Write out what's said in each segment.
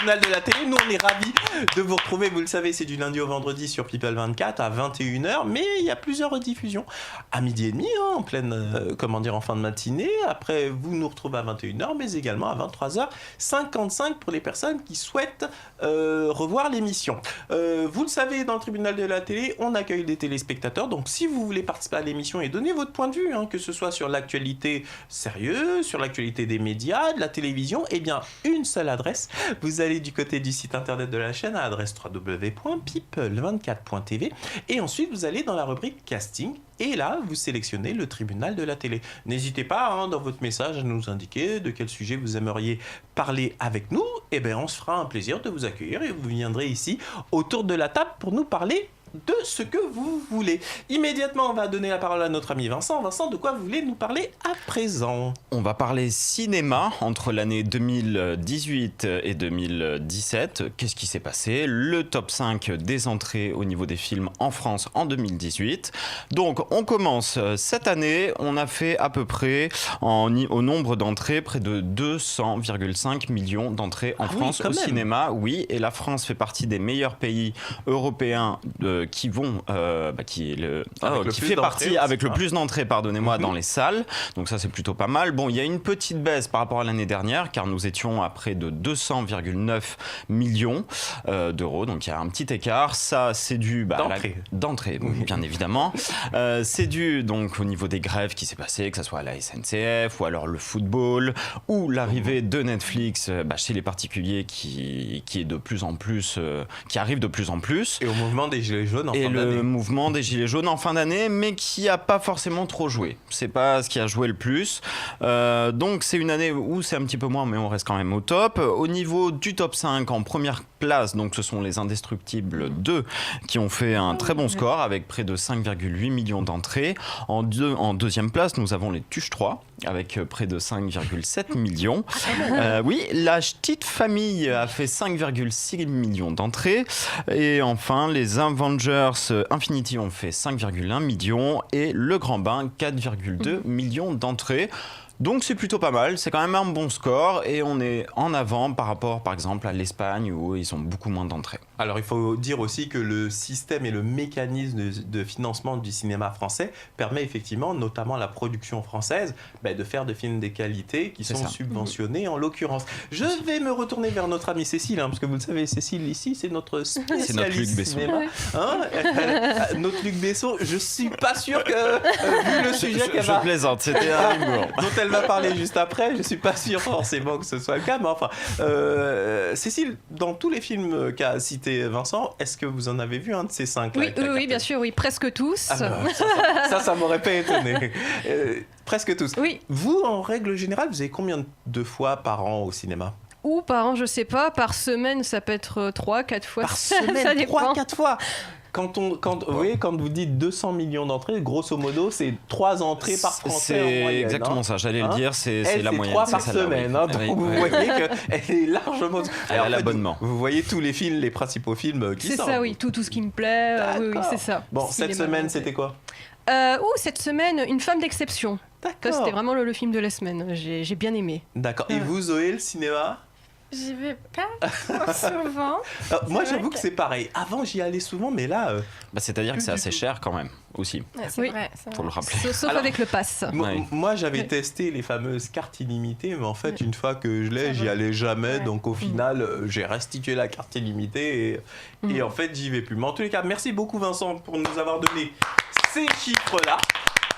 tribunal de la télé. Nous, on est ravis de vous retrouver. Vous le savez, c'est du lundi au vendredi sur People 24 à 21h. Mais il y a plusieurs rediffusions à midi et demi, en pleine, en fin de matinée. Après, vous nous retrouvez à 21h, mais également à 23h55 pour les personnes qui souhaitent revoir l'émission. Vous le savez, dans le tribunal de la télé, on accueille des téléspectateurs. Donc, si vous voulez participer à l'émission et donner votre point de vue, que ce soit sur l'actualité sérieuse, sur l'actualité des médias, de la télévision, eh bien, une seule adresse. Vous allez du côté du site internet de la chaîne à l'adresse www.people24.tv et ensuite, vous allez dans la rubrique casting. Et là, vous sélectionnez le tribunal de la télé. N'hésitez pas dans votre message à nous indiquer de quel sujet vous aimeriez parler avec nous. Eh bien, on se fera un plaisir de vous accueillir et vous viendrez ici autour de la table pour nous parler de ce que vous voulez. Immédiatement, on va donner la parole à notre ami Vincent. Vincent, de quoi vous voulez nous parler à présent ? On va parler cinéma entre l'année 2018 et 2017. Qu'est-ce qui s'est passé ? Le top 5 des entrées au niveau des films en France en 2018. Donc, on commence cette année. On a fait à peu près, au nombre d'entrées, près de 200,5 millions d'entrées en France au cinéma. Oui, et la France fait partie des meilleurs pays européens qui fait partie avec le plus d'entrées, dans les salles. Donc ça, c'est plutôt pas mal. Bon, il y a une petite baisse par rapport à l'année dernière, car nous étions à près de 200,9 millions d'euros. Donc il y a un petit écart. Ça, c'est dû d'entrée, bien évidemment. C'est dû donc au niveau des grèves qui s'est passé, que ce soit à la SNCF ou alors le football, ou l'arrivée de Netflix chez les particuliers qui est de plus en plus, qui arrive de plus en plus. Et au mouvement des Gilets jaunes en fin d'année. Et le mouvement des Gilets jaunes en fin d'année, mais qui n'a pas forcément trop joué. C'est pas ce qui a joué le plus. Donc c'est une année où c'est un petit peu moins, mais on reste quand même au top. Au niveau du top 5, en première place, donc ce sont les Indestructibles 2 qui ont fait un très bon score avec près de 5,8 millions d'entrées. En deuxième place, nous avons les Tuches 3 avec près de 5,7 millions. Oui, La Petite Famille a fait 5,6 millions d'entrées. Et enfin, les Avengers Infinity ont fait 5,1 millions et Le Grand Bain 4,2 millions d'entrées. Donc c'est plutôt pas mal, c'est quand même un bon score et on est en avant par rapport par exemple à l'Espagne où ils ont beaucoup moins d'entrées. Alors il faut dire aussi que le système et le mécanisme de financement du cinéma français permet effectivement, notamment la production française, de faire des films de qualité qui sont subventionnés en l'occurrence. Je vais me retourner vers notre amie Cécile, parce que vous le savez, Cécile ici c'est notre spécialiste c'est notre Luc Besson. Cinéma. Notre Luc Besson, je suis pas sûr que vu le sujet qu'elle va... Je plaisante, c'était un humour. Elle va parler juste après, je suis pas sûr forcément que ce soit le cas, mais enfin, Cécile, dans tous les films qu'a cité Vincent, est-ce que vous en avez vu un de ces 5 là? Oui, bien sûr, oui, presque tous. Ça m'aurait pas étonné. Presque tous. Oui. Vous, en règle générale, vous avez combien de fois par an au cinéma? Ou par an, je sais pas, par semaine, ça peut être 3-4 fois. Par semaine, ça dépend. 3-4 fois. Quand vous dites 200 millions d'entrées, grosso modo, c'est 3 entrées par Français en moyenne. C'est exactement ça, j'allais le dire, c'est la moyenne. 3 par semaine, donc vous voyez qu'elle est largement... Elle a l'abonnement. Vous voyez tous les films, les principaux films qui sortent. C'est ça, oui, tout ce qui me plaît, oui, c'est ça. Bon, cette semaine, c'était quoi ? Cette semaine, Une femme d'exception. D'accord. Ça, c'était vraiment le film de la semaine, j'ai bien aimé. D'accord, et vous, Zoé, le cinéma ? J'y vais pas souvent. Moi, j'avoue que c'est pareil. Avant, j'y allais souvent, mais là... c'est-à-dire que c'est assez cher quand même, aussi. Ouais, c'est vrai. Faut le rappeler. Sauf avec le pass. Moi, j'avais testé les fameuses cartes illimitées, mais en fait, une fois que je l'ai, j'y allais jamais. Donc, au final, j'ai restitué la carte illimitée et en fait, j'y vais plus. Mais en tous les cas, merci beaucoup, Vincent, pour nous avoir donné ces chiffres-là.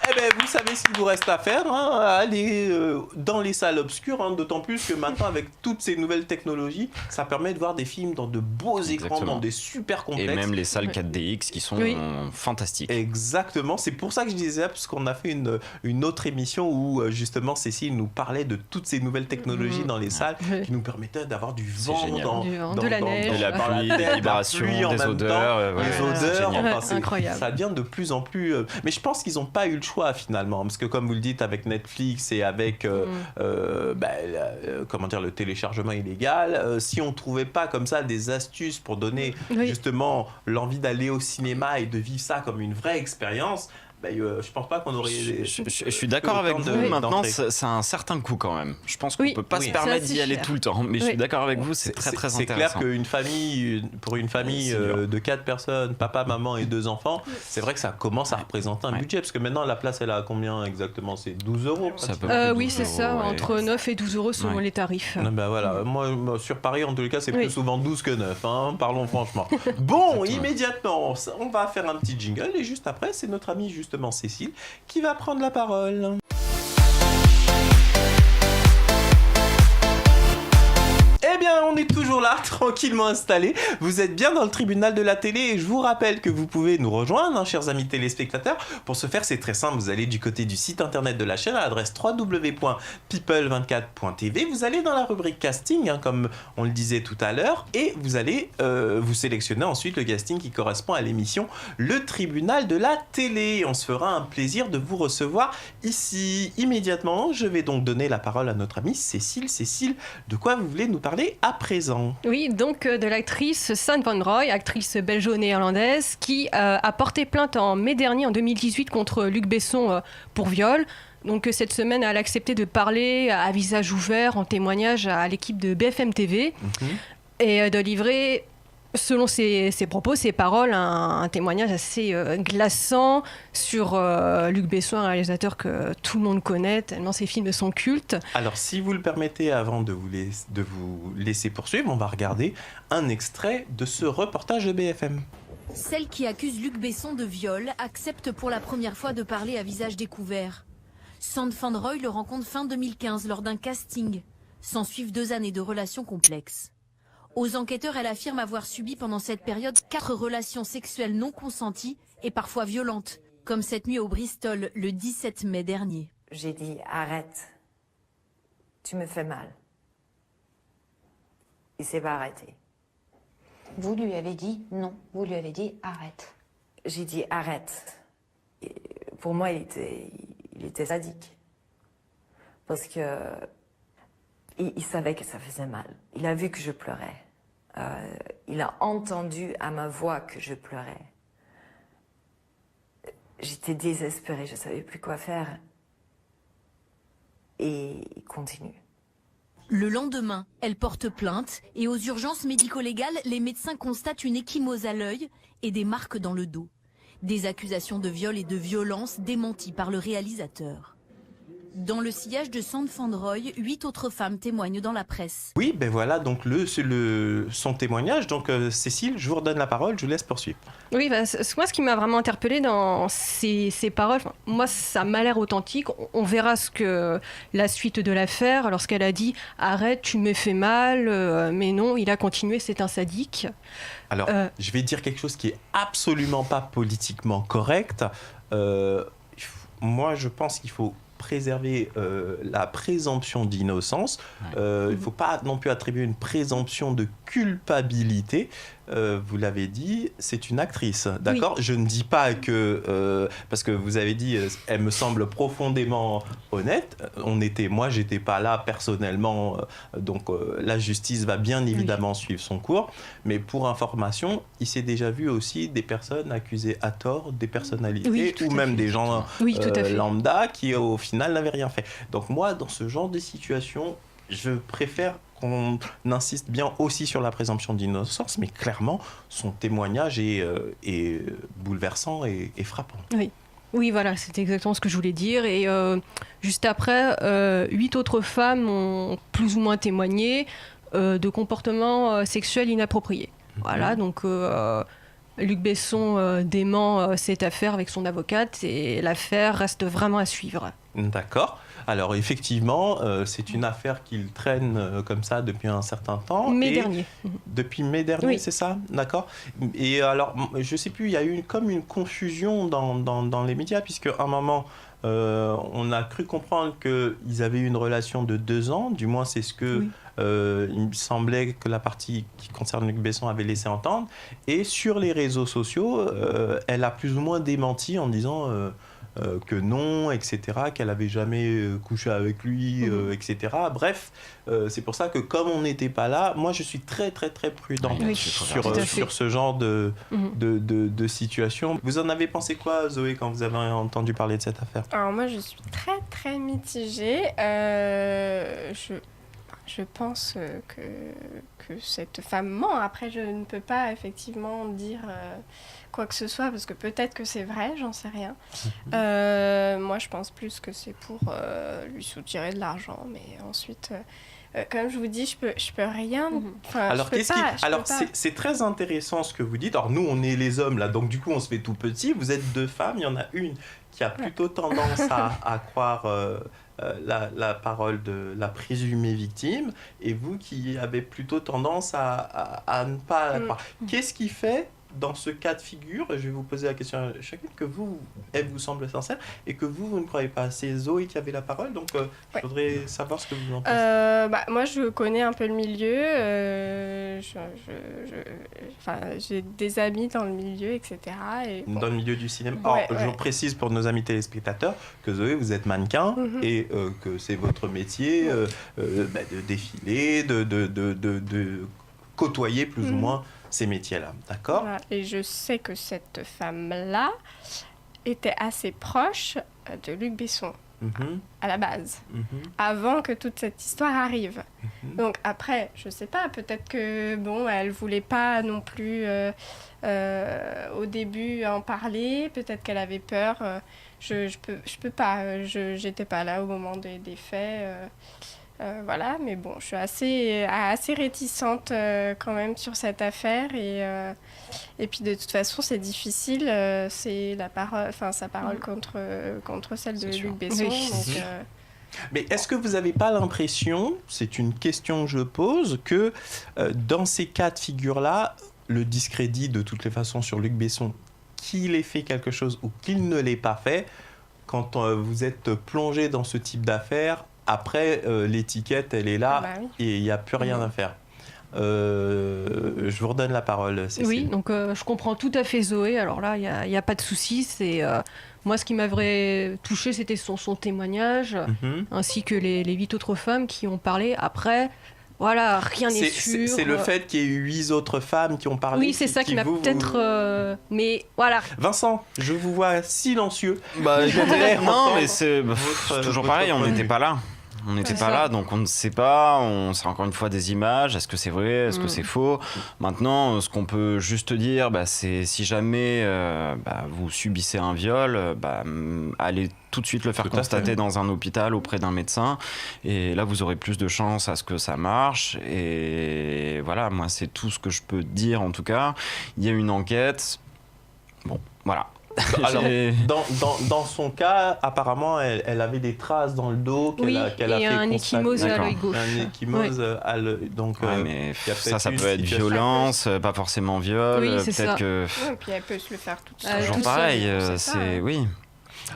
Eh bien, vous savez ce qu'il vous reste à faire, aller dans les salles obscures, d'autant plus que maintenant, avec toutes ces nouvelles technologies, ça permet de voir des films dans de beaux écrans, dans des super complexes. Et même les salles 4DX qui sont fantastiques. Exactement, c'est pour ça que je disais, parce qu'on a fait une autre émission où justement Cécile nous parlait de toutes ces nouvelles technologies dans les salles qui nous permettaient d'avoir du vent, de la neige, de la pluie, des vibrations, des odeurs. Les odeurs, c'est incroyable. Ça devient de plus en plus... Mais je pense qu'ils n'ont pas eu le choix finalement, parce que comme vous le dites, avec Netflix et avec le téléchargement illégal, si on trouvait pas comme ça des astuces pour donner justement l'envie d'aller au cinéma et de vivre ça comme une vraie expérience, je pense pas qu'on aurait. Je suis d'accord avec vous. Maintenant, c'est un certain coût quand même. Je pense qu'on ne peut pas se permettre d'y aller tout le temps. Mais je suis d'accord avec vous, c'est très très intéressant. C'est clair pour une famille de 4 personnes, papa, maman et 2 enfants, c'est vrai que ça commence à représenter un budget. Parce que maintenant, la place, elle a combien exactement? C'est 12 euros. Oui, c'est ça, entre 9 et 12 euros selon les tarifs. Voilà. Moi, sur Paris, en tous les cas, c'est plus souvent 12 que 9. Parlons franchement. Bon, immédiatement, on va faire un petit jingle. Et juste après, c'est notre amie, justement, Cécile, qui va prendre la parole. Eh bien, on est toujours là, tranquillement installés. Vous êtes bien dans le tribunal de la télé et je vous rappelle que vous pouvez nous rejoindre, chers amis téléspectateurs. Pour ce faire, c'est très simple. Vous allez du côté du site internet de la chaîne à l'adresse www.people24.tv. Vous allez dans la rubrique casting, comme on le disait tout à l'heure, et vous allez vous sélectionner ensuite le casting qui correspond à l'émission Le Tribunal de la télé. On se fera un plaisir de vous recevoir ici immédiatement. Je vais donc donner la parole à notre amie Cécile. Cécile, de quoi vous voulez nous parler à présent? Oui, donc de l'actrice San Van Roy, actrice belgeo-néerlandaise, qui a porté plainte en mai dernier, en 2018, contre Luc Besson pour viol. Donc cette semaine, elle a accepté de parler à visage ouvert en témoignage à l'équipe de BFM TV et de livrer, selon ses propos, ses paroles, un témoignage assez glaçant sur Luc Besson, un réalisateur que tout le monde connaît, tellement ses films sont cultes. Alors, si vous le permettez, avant de vous laisser poursuivre, on va regarder un extrait de ce reportage de BFM. Celle qui accuse Luc Besson de viol accepte pour la première fois de parler à visage découvert. Sand Van Roy le rencontre fin 2015 lors d'un casting. S'ensuivent 2 années de relations complexes. Aux enquêteurs, elle affirme avoir subi pendant cette période 4 relations sexuelles non consenties et parfois violentes, comme cette nuit au Bristol le 17 mai dernier. J'ai dit arrête, tu me fais mal. Il s'est pas arrêté. Vous lui avez dit non, vous lui avez dit arrête. J'ai dit arrête. Et pour moi, il était sadique. Parce que il savait que ça faisait mal. Il a vu que je pleurais. Il a entendu à ma voix que je pleurais. J'étais désespérée, je ne savais plus quoi faire. Et il continue. Le lendemain, elle porte plainte et aux urgences médico-légales, les médecins constatent une ecchymose à l'œil et des marques dans le dos. Des accusations de viol et de violence démenties par le réalisateur. Dans le sillage de Sand Van Roy, 8 autres femmes témoignent dans la presse. Oui, ben voilà, donc son témoignage. Donc Cécile, je vous redonne la parole, je vous laisse poursuivre. Oui, moi ce qui m'a vraiment interpellée dans ces paroles, moi ça m'a l'air authentique. On verra la suite de l'affaire lorsqu'elle a dit « arrête, tu me fais mal », mais non, il a continué, c'est un sadique. Alors, je vais dire quelque chose qui est absolument pas politiquement correct. Moi, je pense qu'il faut préserver la présomption d'innocence. Il ne faut pas non plus attribuer une présomption de culpabilité. Vous l'avez dit, c'est une actrice, d'accord ? Oui. Je ne dis pas que... parce que vous avez dit, elle me semble profondément honnête. Moi, j'étais pas là personnellement, donc la justice va bien évidemment suivre son cours. Mais pour information, il s'est déjà vu aussi des personnes accusées à tort, des personnalités, ou même des gens lambda qui au final n'avaient rien fait. Donc moi, dans ce genre de situation, je préfère qu'on insiste bien aussi sur la présomption d'innocence, mais clairement, son témoignage est bouleversant et frappant. Oui, voilà, c'est exactement ce que je voulais dire. Et juste après, 8 autres femmes ont plus ou moins témoigné de comportements sexuels inappropriés. Voilà, donc Luc Besson dément cette affaire avec son avocate et l'affaire reste vraiment à suivre. D'accord. Alors effectivement, c'est une affaire qu'il traîne comme ça depuis un certain temps. Mai dernier. Depuis mai dernier, oui. C'est ça ? D'accord. Et alors, je ne sais plus, il y a eu comme une confusion dans les médias, puisque à un moment, on a cru comprendre qu'ils avaient eu une relation de 2 ans, du moins c'est ce que... Oui. Il me semblait que la partie qui concerne Luc Besson avait laissé entendre. Et sur les réseaux sociaux, elle a plus ou moins démenti en disant... que non, etc., qu'elle avait jamais couché avec lui, etc. Bref, c'est pour ça que comme on n'était pas là, moi je suis très très très prudent sur ce genre de situation. Vous en avez pensé quoi, Zoé, quand vous avez entendu parler de cette affaire? Alors moi, je suis très très mitigée. Je pense que cette femme ment. Après, je ne peux pas effectivement dire quoi que ce soit, parce que peut-être que c'est vrai, j'en sais rien. Moi, je pense plus que c'est pour lui soutirer de l'argent. Mais ensuite, comme je vous dis, je peux rien... Alors, c'est très intéressant ce que vous dites. Alors, nous, on est les hommes, là, donc du coup, on se fait tout petit. Vous êtes 2 femmes, il y en a une qui a plutôt tendance à croire... la parole de la présumée victime, et vous qui avez plutôt tendance à ne pas la croire. Qu'est-ce qui fait, dans ce cas de figure, je vais vous poser la question à chacune, que elle vous semble sincère, et que vous ne croyez pas? C'est Zoé qui avait la parole, donc je voudrais savoir ce que vous en pensez. Moi, je connais un peu le milieu, j'ai des amis dans le milieu, etc. Et bon. Dans le milieu du cinéma. Je précise pour nos amis téléspectateurs que Zoé, vous êtes mannequin, et que c'est votre métier de défiler, de côtoyer plus ou moins ces métiers-là, d'accord? Voilà. Et je sais que cette femme-là était assez proche de Luc Besson, à la base, avant que toute cette histoire arrive. Donc après, je sais pas, peut-être que, elle voulait pas non plus au début en parler, peut-être qu'elle avait peur, je peux pas, j'étais pas là au moment des faits, voilà, mais bon, je suis assez réticente quand même sur cette affaire, et puis de toute façon c'est difficile, c'est sa parole contre celle de Luc Besson. Donc, mais est-ce que vous n'avez pas l'impression, c'est une question que je pose, que dans ces cas de figure-là, le discrédit de toutes les façons sur Luc Besson, qu'il ait fait quelque chose ou qu'il ne l'ait pas fait, quand vous êtes plongé dans ce type d'affaires, après, l'étiquette, elle est là, et il n'y a plus rien à faire. Je vous redonne la parole, Cécile. Oui, donc je comprends tout à fait Zoé. Alors là, il n'y a pas de souci. C'est, moi, ce qui m'avait touchée, c'était son témoignage, ainsi que les 8 autres femmes qui ont parlé. Après, voilà, rien n'est sûr. C'est le fait qu'il y ait eu 8 autres femmes qui ont parlé. Oui, c'est ça qui m'a peut-être... mais voilà. Vincent, je vous vois silencieux. Non, mais c'est toujours pareil, on n'était pas là. On n'était pas là, donc on ne sait pas. C'est encore une fois des images. Est-ce que c'est vrai? Est-ce que c'est faux? Maintenant, ce qu'on peut juste dire, c'est si jamais vous subissez un viol, allez tout de suite le faire constater dans un hôpital auprès d'un médecin. Et là, vous aurez plus de chances à ce que ça marche. Et voilà, moi, c'est tout ce que je peux dire en tout cas. Il y a une enquête. Bon, voilà. Alors, dans son cas, apparemment, elle avait des traces dans le dos qu'elle a fait constater. un ecchymose à l'œil gauche. Un ecchymose à l'œil. Donc, mais ça peut être violence, pas forcément viol. Oui, c'est peut-être ça. que. Et puis elle peut se le faire toute seule. Toujours pareil, c'est oui.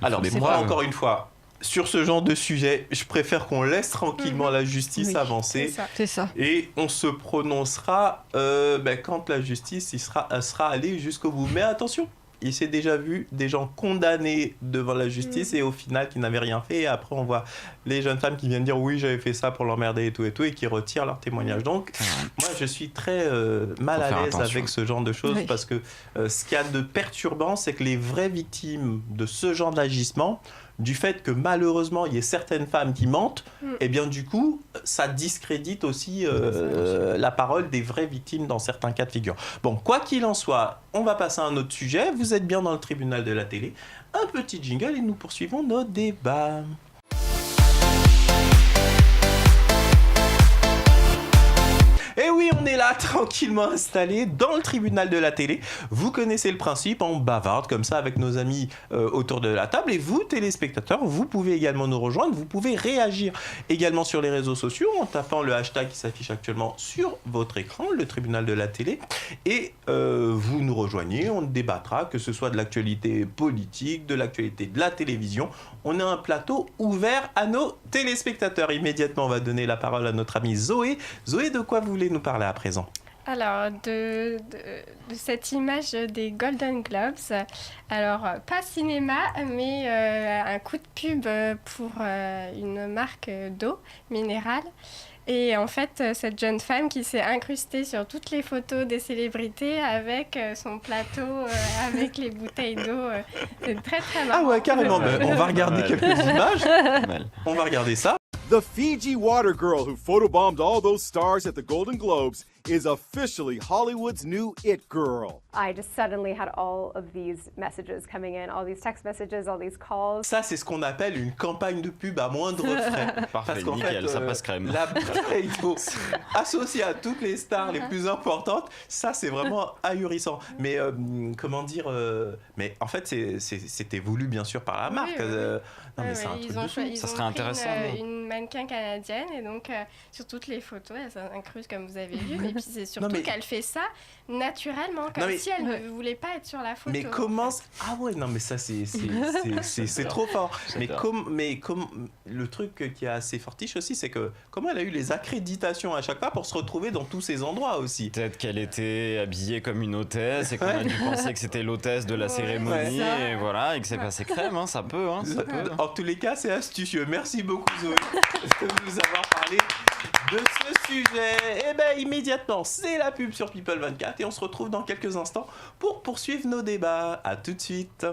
Alors, moi, encore une fois, sur ce genre de sujet, je préfère qu'on laisse tranquillement la justice avancer. C'est ça. Et on se prononcera quand la justice sera allée jusqu'au bout. Mais attention, il s'est déjà vu des gens condamnés devant la justice et au final qui n'avaient rien fait. Et après, on voit les jeunes femmes qui viennent dire oui, j'avais fait ça pour l'emmerder et tout et qui retirent leur témoignage. Donc, moi, je suis très mal à l'aise avec ce genre de choses parce que ce qu'il y a de perturbant, c'est que les vraies victimes de ce genre d'agissement, du fait que malheureusement il y ait certaines femmes qui mentent, et bien du coup ça discrédite aussi la parole des vraies victimes dans certains cas de figure. Bon, quoi qu'il en soit, on va passer à un autre sujet. Vous êtes bien dans le tribunal de la télé. Un petit jingle et nous poursuivons nos débats. Et oui, on est là, tranquillement installé dans le tribunal de la télé. Vous connaissez le principe, on bavarde comme ça avec nos amis autour de la table. Et vous, téléspectateurs, vous pouvez également nous rejoindre. Vous pouvez réagir également sur les réseaux sociaux en tapant le hashtag qui s'affiche actuellement sur votre écran, le tribunal de la télé. Et vous nous rejoignez, on débattra, que ce soit de l'actualité politique, de l'actualité de la télévision. On a un plateau ouvert à nos téléspectateurs. Immédiatement, on va donner la parole à notre amie Zoé. Zoé, de quoi vous voulez nous parler à présent ? Alors, de cette image des Golden Globes, alors pas cinéma, mais un coup de pub pour une marque d'eau minérale. Et en fait, cette jeune femme qui s'est incrustée sur toutes les photos des célébrités avec son plateau, avec les bouteilles d'eau. C'est très très marrant. Ah ouais, carrément. On va regarder quelques images. On va regarder ça. The Fiji water girl who photobombed all those stars at the Golden Globes is officially Hollywood's new it girl. I just suddenly had all of these messages coming in, all these text messages, all these calls. Ça, c'est ce qu'on appelle une campagne de pub à moindre frais. Parfait, Parce qu'en nickel, fait, ça passe crème. La bouteille d'eau associée à toutes les stars les plus importantes, ça, c'est vraiment ahurissant. Mais comment dire mais en fait, c'était voulu, bien sûr, par la marque. Non, mais c'est un truc de fou. Ça serait intéressant. Une mannequin canadienne, et donc sur toutes les photos, elle s'incruste comme vous avez vu. Et puis c'est surtout qu'elle fait ça naturellement, comme si elle ne voulait pas être sur la photo. Mais comment Ah ouais, non, mais ça c'est trop fort. Mais comme le truc qui est assez fortiche aussi, c'est que comment elle a eu les accréditations à chaque fois pour se retrouver dans tous ces endroits aussi. Peut-être qu'elle était habillée comme une hôtesse et qu'on a dû penser que c'était l'hôtesse de la cérémonie et voilà, et que c'est passé crème, hein, ça peut. En tous les cas, c'est astucieux. Merci beaucoup Zoé de nous avoir parlé de ce sujet. Et bien immédiatement, c'est la pub sur People 24 et on se retrouve dans quelques instants pour poursuivre nos débats. À tout de suite.